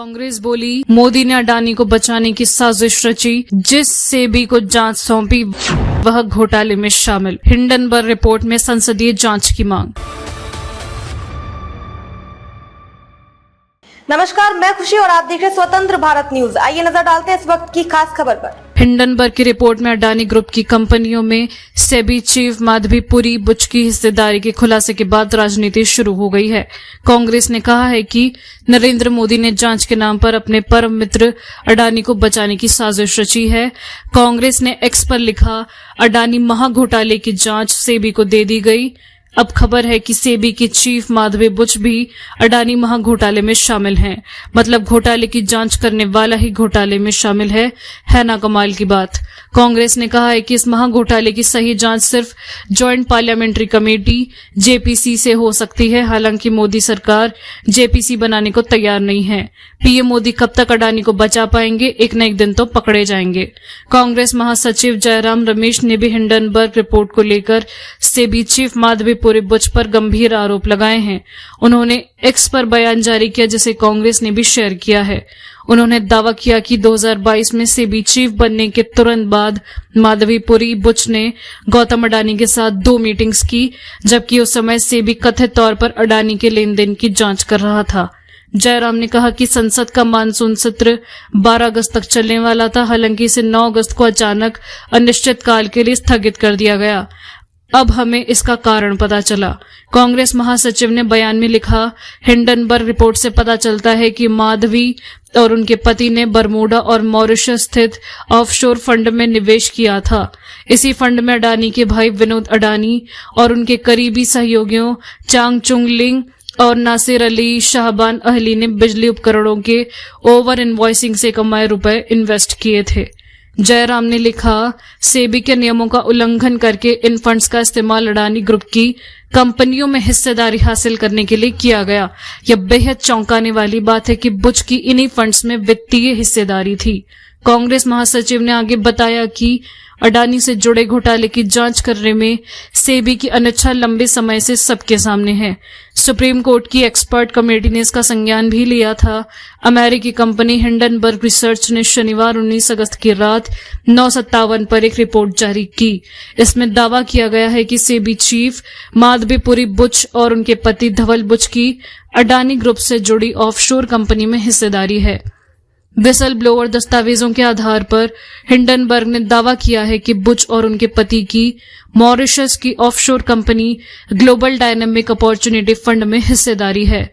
कांग्रेस बोली, मोदी ने अडानी को बचाने की साजिश रची, जिस सेबी को जांच सौंपी वह घोटाले में शामिल। हिंडनबर्ग रिपोर्ट में संसदीय जांच की मांग। नमस्कार, मैं खुशी और आप देख रहे हैं स्वतंत्र भारत न्यूज। आइए नजर डालते हैं इस वक्त की खास खबर पर। हिंडनबर्ग की रिपोर्ट में अडानी ग्रुप की कंपनियों में सेबी चीफ माधवीपुरी बुच की हिस्सेदारी के खुलासे के बाद राजनीति शुरू हो गई है। कांग्रेस ने कहा है कि नरेंद्र मोदी ने जांच के नाम पर अपने परम मित्र अडानी को बचाने की साजिश रची है। कांग्रेस ने एक्स पर लिखा, अडानी महाघोटाले की जांच सेबी को दे दी गई। अब खबर है कि सेबी के चीफ माधवी बुच भी अडानी महाघोटाले में शामिल हैं। मतलब घोटाले की जांच करने वाला ही घोटाले में शामिल है ना कमाल की बात। कांग्रेस ने कहा है कि इस महाघोटाले की सही जांच सिर्फ ज्वाइंट पार्लियामेंट्री कमेटी जेपीसी से हो सकती है। हालांकि मोदी सरकार जेपीसी बनाने को तैयार नहीं है। पीएम मोदी कब तक अडानी को बचा पाएंगे, एक न एक दिन तो पकड़े जाएंगे। कांग्रेस महासचिव जयराम रमेश ने भी हिंडनबर्ग रिपोर्ट को लेकर सेबी चीफ माधवीपुरी बुच पर गंभीर आरोप लगाए हैं। उन्होंने एक्स पर बयान जारी किया, जिसे कांग्रेस ने भी शेयर किया है। उन्होंने दावा किया कि 2022 में सेबी चीफ बनने के तुरंत बाद माधवीपुरी बुच ने गौतम अडानी के साथ 2 मीटिंग्स की, जबकि उस समय सेबी कथित तौर पर अडानी के लेन देन की जांच कर रहा था। जयराम ने कहा कि संसद का मानसून सत्र 12 अगस्त तक चलने वाला था। हालांकि इसे 9 अगस्त को अचानक अनिश्चितकाल के लिए स्थगित कर दिया गया। अब हमें इसका कारण पता चला। कांग्रेस महासचिव ने बयान में लिखा, हिंडनबर्ग रिपोर्ट से पता चलता है कि माधवी और उनके पति ने बरमूडा और मॉरिशस स्थित ऑफशोर फंड में निवेश किया था। इसी फंड में अडानी के भाई विनोद अडानी और उनके करीबी सहयोगियों चांग चुंग लिंग और नासिर अली शाहबान अहली ने बिजली उपकरणों के ओवर इनवॉइसिंग से कमाए रुपए इन्वेस्ट किए थे। जयराम ने लिखा, सेबी के नियमों का उल्लंघन करके इन फंड्स का इस्तेमाल अडानी ग्रुप की कंपनियों में हिस्सेदारी हासिल करने के लिए किया गया। यह बेहद चौंकाने वाली बात है कि बुच की इन्हीं फंड्स में वित्तीय हिस्सेदारी थी। कांग्रेस महासचिव ने आगे बताया कि अडानी से जुड़े घोटाले की जांच करने में सेबी की अनिच्छा लंबे समय से सबके सामने है। सुप्रीम कोर्ट की एक्सपर्ट कमेटी ने इसका संज्ञान भी लिया था। अमेरिकी कंपनी हिंडनबर्ग रिसर्च ने शनिवार 19 अगस्त की रात 9:57 पर एक रिपोर्ट जारी की। इसमें दावा किया गया है कि सेबी चीफ माधवीपुरी बुच और उनके पति धवल बुच की अडानी ग्रुप से जुड़ी ऑफशोर कंपनी में हिस्सेदारी है। विसल ब्लोअर दस्तावेजों के आधार पर हिंडनबर्ग ने दावा किया है कि बुच और उनके पति की मॉरिशस की offshore company global dynamic opportunity fund में हिस्सेदारी है।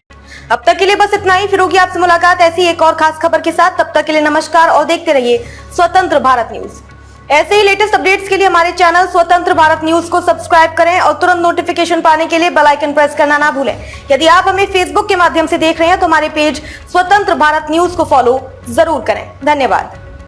अब तक के लिए बस इतना ही। फिर होगी आपसे मुलाकात ऐसी एक और खास खबर के साथ। तब तक के लिए नमस्कार और देखते रहिए स्वतंत्र भारत न्यूज। ऐसे ही लेटेस्ट अपडेट्स के लिए हमारे चैनल स्वतंत्र भारत न्यूज को सब्सक्राइब करें और तुरंत नोटिफिकेशन पाने के लिए बेल आइकन प्रेस करना ना भूलें। यदि आप हमें फेसबुक के माध्यम से देख रहे हैं तो हमारे पेज स्वतंत्र भारत न्यूज को फॉलो जरूर करें। धन्यवाद।